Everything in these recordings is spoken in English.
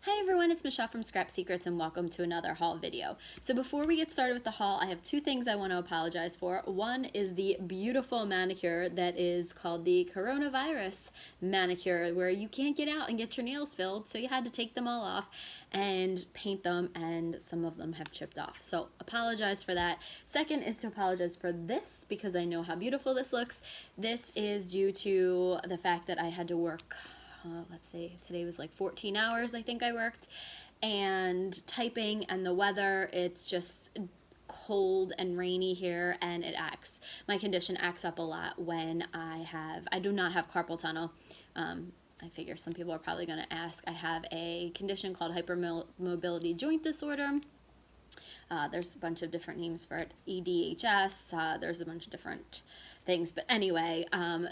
Hi everyone, it's Michele from Scrap Secrets and welcome to another haul video. So before we get started with the haul, I have two things I want to apologize for. One is the beautiful manicure that is called the coronavirus manicure, where you can't get out and get your nails filled, so you had to take them all off and paint them, and some of them have chipped off. So apologize for that. Second is to apologize for this, because I know how beautiful this looks. This is due to the fact that I had to work let's see, today was like 14 hours I think I worked, and typing and the weather, it's just cold and rainy here, and my condition acts up a lot when I do not have carpal tunnel. I figure some people are probably going to ask. I have a condition called hypermobility joint disorder. There's a bunch of different names for it, EDHS, there's a bunch of different things, but anyway,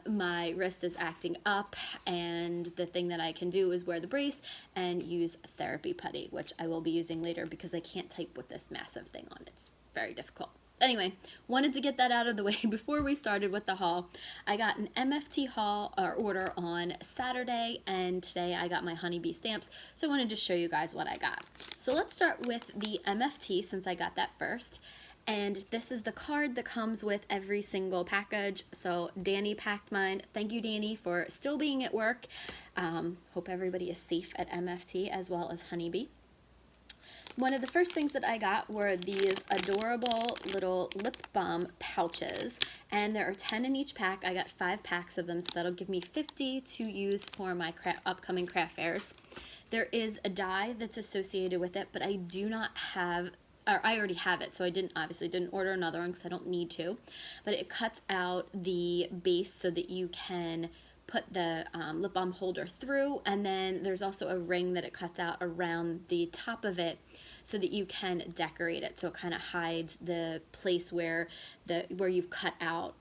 my wrist is acting up, and the thing that I can do is wear the brace and use therapy putty, which I will be using later because I can't type with this massive thing on. It's very difficult. Anyway, wanted to get that out of the way before we started with the haul. I got an MFT haul or order on Saturday, and today I got my honeybee stamps, so I wanted to show you guys what I got. So let's start with the MFT since I got that first. And this is the card that comes with every single package. So Danny packed mine. Thank you, Danny, for still being at work. Hope everybody is safe at MFT as well as Honeybee. One of the first things that I got were these adorable little lip balm pouches, and there are 10 in each pack. I got 5 packs of them, so that'll give me 50 to use for my upcoming craft fairs. There is a die that's associated with it, but I do not have, or I already have it, so I obviously didn't order another one because I don't need to, but it cuts out the base so that you can put the lip balm holder through, and then there's also a ring that it cuts out around the top of it so that you can decorate it, so it kind of hides the place where you've cut out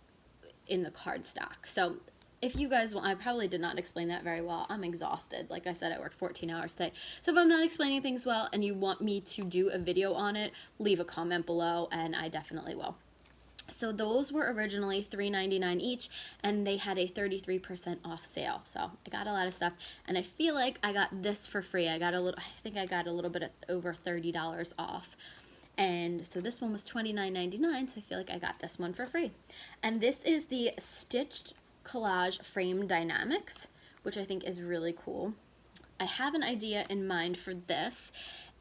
in the cardstock. So if you guys want, I probably did not explain that very well. I'm exhausted. Like I said, I worked 14 hours today. So if I'm not explaining things well and you want me to do a video on it, leave a comment below and I definitely will. So those were originally $3.99 each, and they had a 33% off sale. So I got a lot of stuff, and I feel like I got this for free. I think I got a little bit over $30 off. And so this one was $29.99, so I feel like I got this one for free. And this is the Stitched Collage Frame Dynamics, which I think is really cool. I have an idea in mind for this,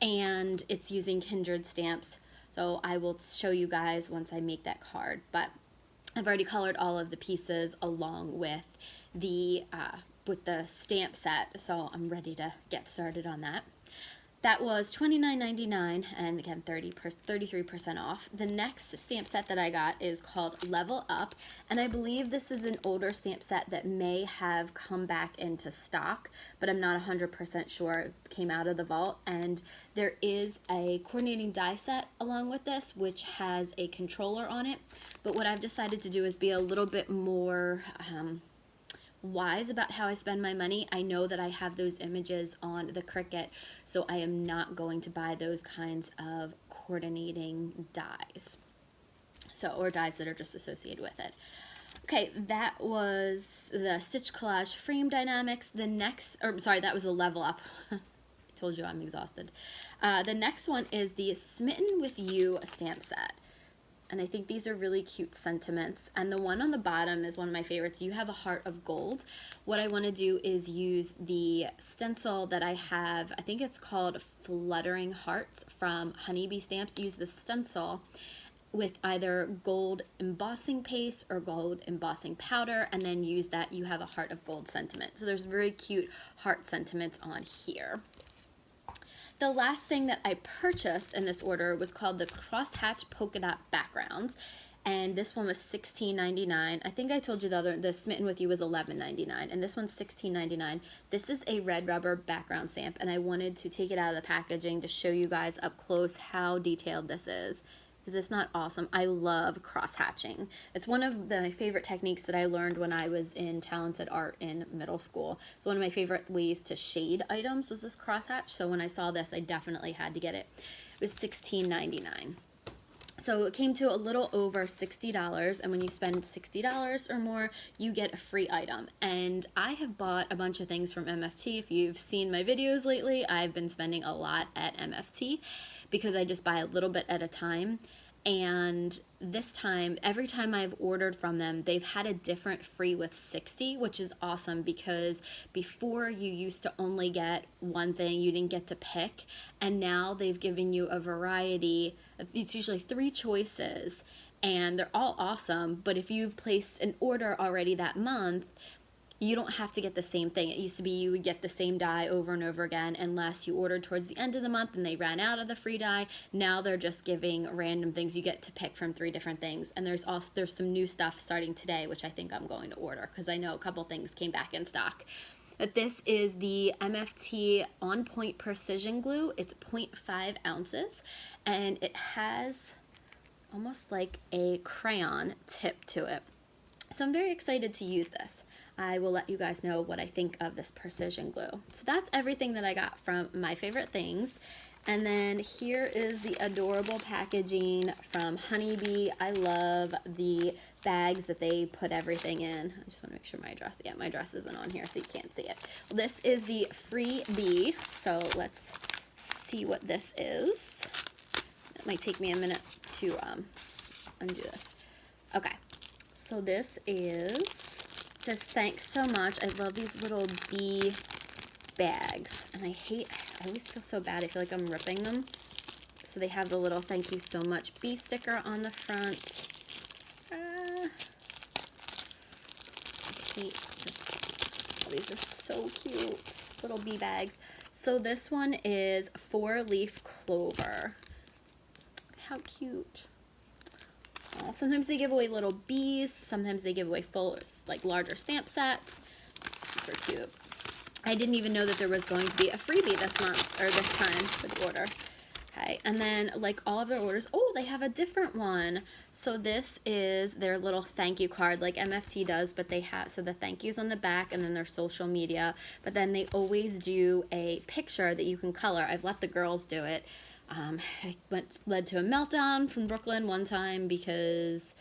and it's using Kindred stamps. So I will show you guys once I make that card, but I've already colored all of the pieces along with the stamp set, so I'm ready to get started on that. That was $29.99, and again 33% off. The next stamp set that I got is called Level Up, and I believe this is an older stamp set that may have come back into stock, but I'm not 100% sure. It came out of the vault, and there is a coordinating die set along with this, which has a controller on it. But what I've decided to do is be a little bit more wise about how I spend my money. I know that I have those images on the Cricut, so I am not going to buy those kinds of coordinating dies, or dies that are just associated with it. Okay, that was the Stitch Collage Frame Dynamics. That was the Level Up. I told you I'm exhausted. The next one is the Smitten With You stamp set. And I think these are really cute sentiments. And the one on the bottom is one of my favorites. You Have a Heart of Gold. What I want to do is use the stencil that I have. I think it's called Fluttering Hearts from Honeybee Stamps. Use the stencil with either gold embossing paste or gold embossing powder, and then use that You Have a Heart of Gold sentiment. So there's very cute heart sentiments on here. The last thing that I purchased in this order was called the Crosshatch Polka Dot Backgrounds, and this one was $16.99. I think I told you the Smitten With You was $11.99, and this one's $16.99. This is a red rubber background stamp, and I wanted to take it out of the packaging to show you guys up close how detailed this is. Is this not awesome? I love cross-hatching. It's one of my favorite techniques that I learned when I was in talented art in middle school. So one of my favorite ways to shade items was this cross-hatch. So when I saw this, I definitely had to get it. It was $16.99. So it came to a little over $60, and when you spend $60 or more, you get a free item. And I have bought a bunch of things from MFT. If you've seen my videos lately, I've been spending a lot at MFT because I just buy a little bit at a time. And this time, every time I've ordered from them, they've had a different free with 60, which is awesome because before you used to only get one thing, you didn't get to pick, and now they've given you a variety. It's usually 3 choices, and they're all awesome, but if you've placed an order already that month, you don't have to get the same thing. It used to be you would get the same die over and over again unless you ordered towards the end of the month and they ran out of the free die. Now they're just giving random things. You get to pick from 3 different things. And there's some new stuff starting today, which I think I'm going to order because I know a couple things came back in stock. But this is the MFT On Point Precision Glue. It's 0.5 ounces and it has almost like a crayon tip to it. So I'm very excited to use this. I will let you guys know what I think of this precision glue. So that's everything that I got from My Favorite Things. And then here is the adorable packaging from Honeybee. I love the bags that they put everything in. I just want to make sure my address isn't on here so you can't see it. Well, this is the freebie. So let's see what this is. It might take me a minute to undo this. Okay. So this says thanks so much. I love these little bee bags. And I always feel so bad. I feel like I'm ripping them. So they have the little thank you so much bee sticker on the front. I hate this. Oh, these are so cute. Little bee bags. So this one is 4-leaf clover. How cute. Sometimes they give away little bees, sometimes they give away full, like larger stamp sets. Super cute. I didn't even know that there was going to be a freebie this month, or this time for the order. Okay, and then like all of their orders, oh, they have a different one. So this is their little thank you card like MFT does, but they have, so the thank yous on the back and then their social media, but then they always do a picture that you can color. I've let the girls do it. It led to a meltdown from Brooklyn one time because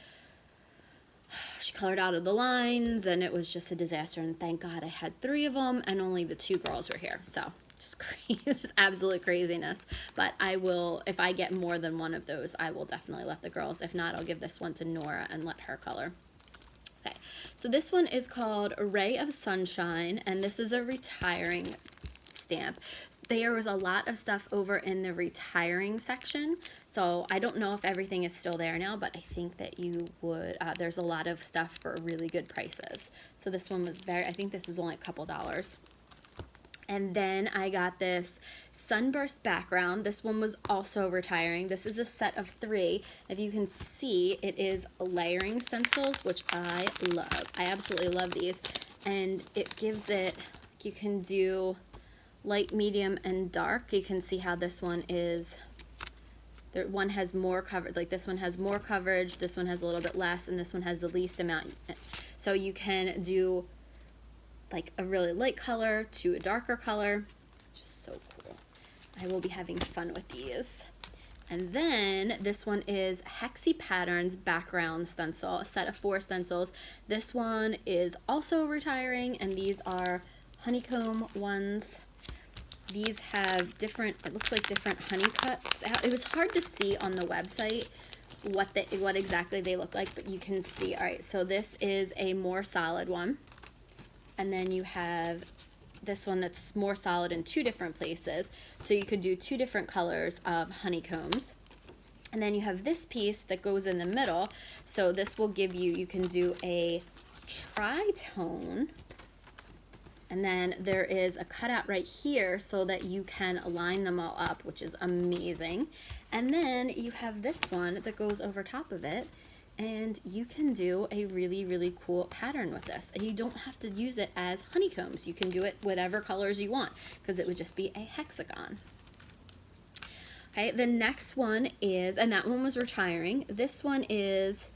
she colored out of the lines and it was just a disaster, and thank God I had 3 of them and only the 2 girls were here. So just crazy. It's just absolute craziness. But I will, if I get more than one of those, I will definitely let the girls. If not, I'll give this one to Nora and let her color. Okay, so this one is called Ray of Sunshine, and this is a retiring stamp. There was a lot of stuff over in the retiring section, so I don't know if everything is still there now, but I think that you would, there's a lot of stuff for really good prices. So this one was I think this was only a couple dollars. And then I got this sunburst background. This one was also retiring. This is a set of 3. If you can see, it is layering stencils, which I love. I absolutely love these. And it gives it, you can do light, medium, and dark. You can see how this one is, one has more coverage, like this one has more coverage, this one has a little bit less, and this one has the least amount. So you can do like a really light color to a darker color. Just so cool. I will be having fun with these. And then this one is Hexy Patterns background stencil, a set of 4 stencils. This one is also retiring, and these are honeycomb ones. These have different, it looks like different honey cuts out. It was hard to see on the website what exactly they look like, but you can see. All right, so this is a more solid one. And then you have this one that's more solid in 2 different places. So you could do 2 different colors of honeycombs. And then you have this piece that goes in the middle. So this will give you, you can do a tritone. And then there is a cutout right here so that you can line them all up, which is amazing. And then you have this one that goes over top of it, and you can do a really, really cool pattern with this. And you don't have to use it as honeycombs. You can do it whatever colors you want, because it would just be a hexagon. Okay, the next one is, and that one was retiring. This one is,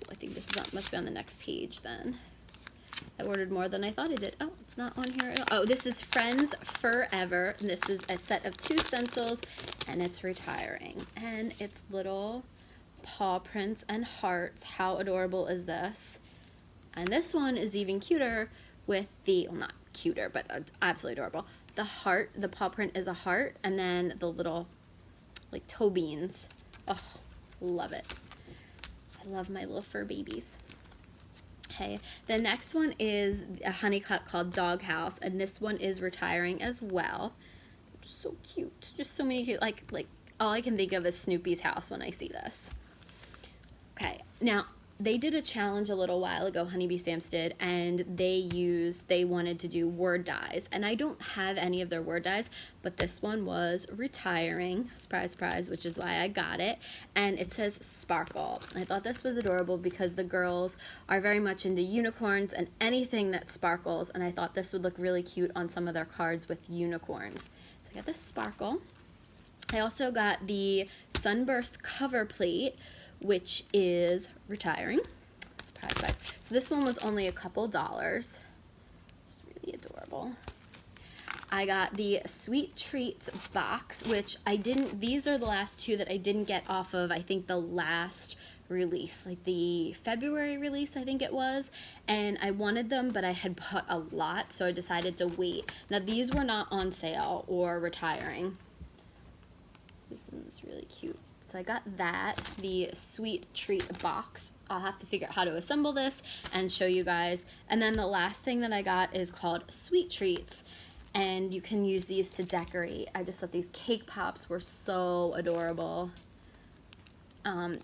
I think this is must be on the next page then. I ordered more than I thought I did. Oh, it's not on here at all. Oh, this is Friends Forever. And this is a set of 2 stencils, and it's retiring. And it's little paw prints and hearts. How adorable is this? And this one is even cuter with the, well, not cuter, but absolutely adorable. The heart, the paw print is a heart, and then the little, like, toe beans. Oh, love it. I love my little fur babies. Okay, the next one is a honey cut called Doghouse, and this one is retiring as well. Just so cute. Just so many cute, like all I can think of is Snoopy's house when I see this. Okay, now they did a challenge a little while ago, Honeybee Stamps did, and they wanted to do word dies. And I don't have any of their word dies, but this one was retiring, surprise, surprise, which is why I got it. And it says Sparkle. I thought this was adorable because the girls are very much into unicorns and anything that sparkles, and I thought this would look really cute on some of their cards with unicorns. So I got this Sparkle. I also got the Sunburst cover plate, which is retiring. Surprise, surprise. So this one was only a couple dollars. It's really adorable. I got the Sweet Treats box, which I didn't, these are the last 2 that I didn't get off of, I think, the last release, like the February release, I think it was, and I wanted them, but I had bought a lot, so I decided to wait. Now, these were not on sale or retiring. This one's really cute. So I got that, the Sweet Treat box. I'll have to figure out how to assemble this and show you guys. And then the last thing that I got is called Sweet Treats, and you can use these to decorate. I just thought these cake pops were so adorable.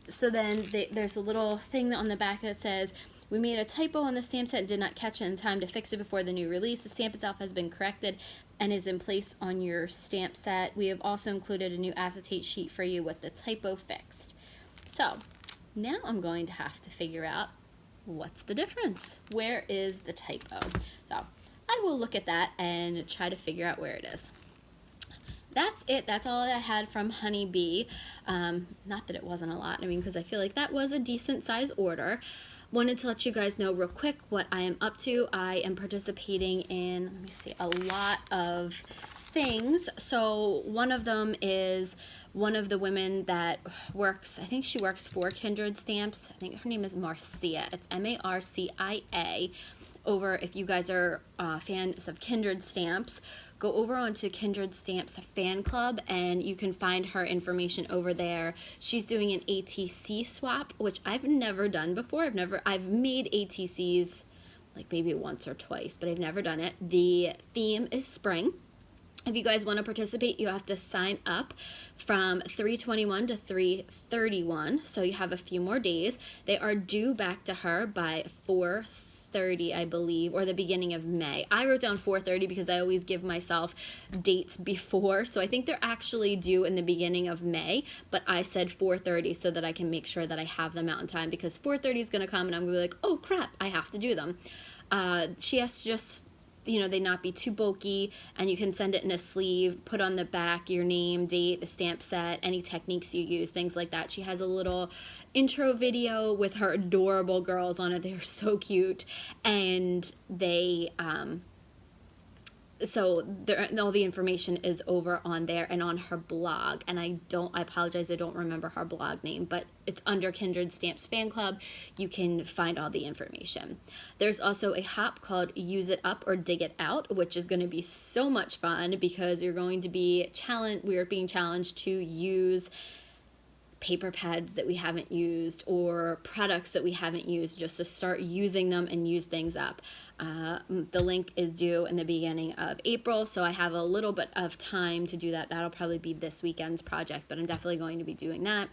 So then there's a little thing on the back that says, we made a typo on the stamp set and did not catch it in time to fix it before the new release. The stamp itself has been corrected and is in place on your stamp set. We have also included a new acetate sheet for you with the typo fixed. So now I'm going to have to figure out what's the difference. Where is the typo? So I will look at that and try to figure out where it is. That's it. That's all I had from Honeybee. Not that it wasn't a lot, I mean, because I feel like that was a decent size order. Wanted to let you guys know real quick what I am up to. I am participating in, let me see, a lot of things. So one of them is one of the women that works, I think she works for Kindred Stamps. I think her name is Marcia. It's M-A-R-C-I-A. Over, if you guys are fans of Kindred Stamps, go over onto Kindred Stamps fan club and you can find her information over there. She's doing an ATC swap, which I've never done before. I've made ATCs like maybe once or twice, but I've never done it. The theme is spring. If you guys want to participate, you have to sign up from 3/21 to 3/31, so you have a few more days. They are due back to her by 4/30, I believe, or the beginning of May. I wrote down 4/30 because I always give myself dates before, so I think they're actually due in the beginning of May, but I said 4/30 so that I can make sure that I have them out in time, because 4/30 is going to come and I'm going to be like, oh crap, I have to do them. She has to just, you know, they not be too bulky, and you can send it in a sleeve, put on the back your name, date, the stamp set, any techniques you use, things like that. She has a little intro video with her adorable girls on it. They're so cute, and they so all the information is over on there and on her blog, and I apologize, I don't remember her blog name, but it's under Kindred Stamps Fan Club. You can find all the information. There's also a hop called Use It Up or Dig It Out, which is going to be so much fun because you're going to be we are being challenged to use paper pads that we haven't used or products that we haven't used, just to start using them and use things up. The link is due in the beginning of April, so I have a little bit of time to do that. That'll probably be this weekend's project, but I'm definitely going to be doing that.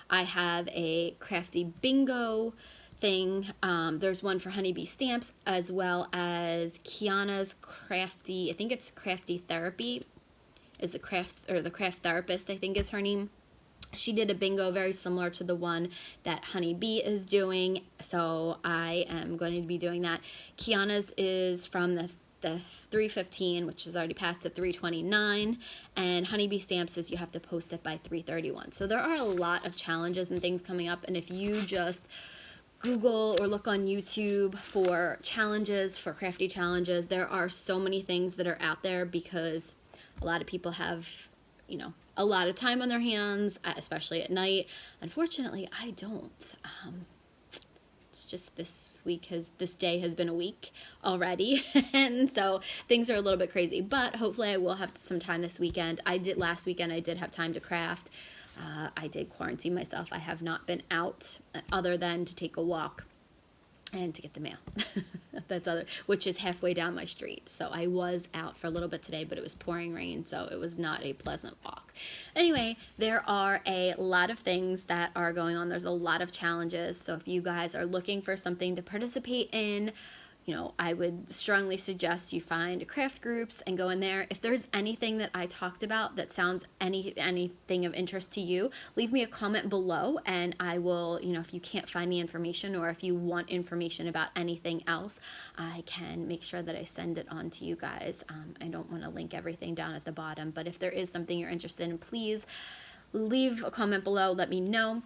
I have a crafty bingo thing. There's one for Honeybee Stamps, as well as Kiana's crafty, I think it's Crafty Therapy, is the craft therapist, I think is her name. She did a bingo very similar to the one that Honeybee is doing, so I am going to be doing that. Kiana's is from the 3/15, which is already past the 3/29, and Honeybee Stamps is you have to post it by 3/31. So there are a lot of challenges and things coming up, and if you just Google or look on YouTube for challenges, for crafty challenges. There are so many things that are out there because a lot of people have, you know, a lot of time on their hands, especially at night. Unfortunately, I don't. It's just this day has been a week already, and so things are a little bit crazy, but hopefully I will have some time this weekend. Last weekend I did have time to craft. I did quarantine myself. I have not been out other than to take a walk and to get the mail. Which is halfway down my street. So I was out for a little bit today, but it was pouring rain, so it was not a pleasant walk. Anyway, there are a lot of things that are going on. There's a lot of challenges. So if you guys are looking for something to participate in, you know, I would strongly suggest you find craft groups and go in there. If there's anything that I talked about that sounds anything of interest to you, leave me a comment below, and I will, you know, if you can't find the information or if you want information about anything else, I can make sure that I send it on to you guys. I don't want to link everything down at the bottom, but if there is something you're interested in, please leave a comment below. Let me know.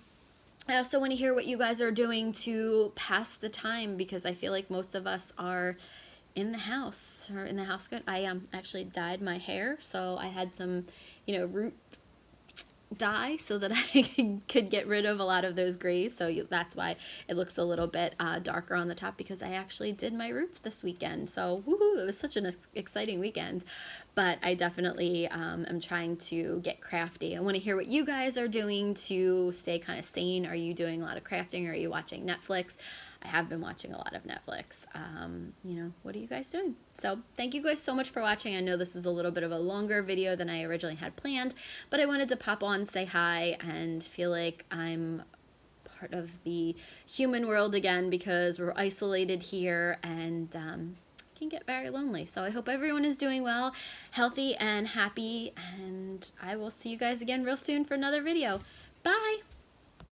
I also want to hear what you guys are doing to pass the time, because I feel like most of us are in the house or in the house good. I actually dyed my hair, so I had some, you know, root dye so that I could get rid of a lot of those grays. So that's why it looks a little bit darker on the top, because I actually did my roots this weekend. So woohoo, it was such an exciting weekend. But I definitely am trying to get crafty. I want to hear what you guys are doing to stay kind of sane. Are you doing a lot of crafting? Or are you watching Netflix? I have been watching a lot of Netflix. You know, what are you guys doing? So thank you guys so much for watching. I know this was a little bit of a longer video than I originally had planned, but I wanted to pop on, say hi, and feel like I'm part of the human world again, because we're isolated here and can get very lonely. So I hope everyone is doing well, healthy and happy, and I will see you guys again real soon for another video. Bye!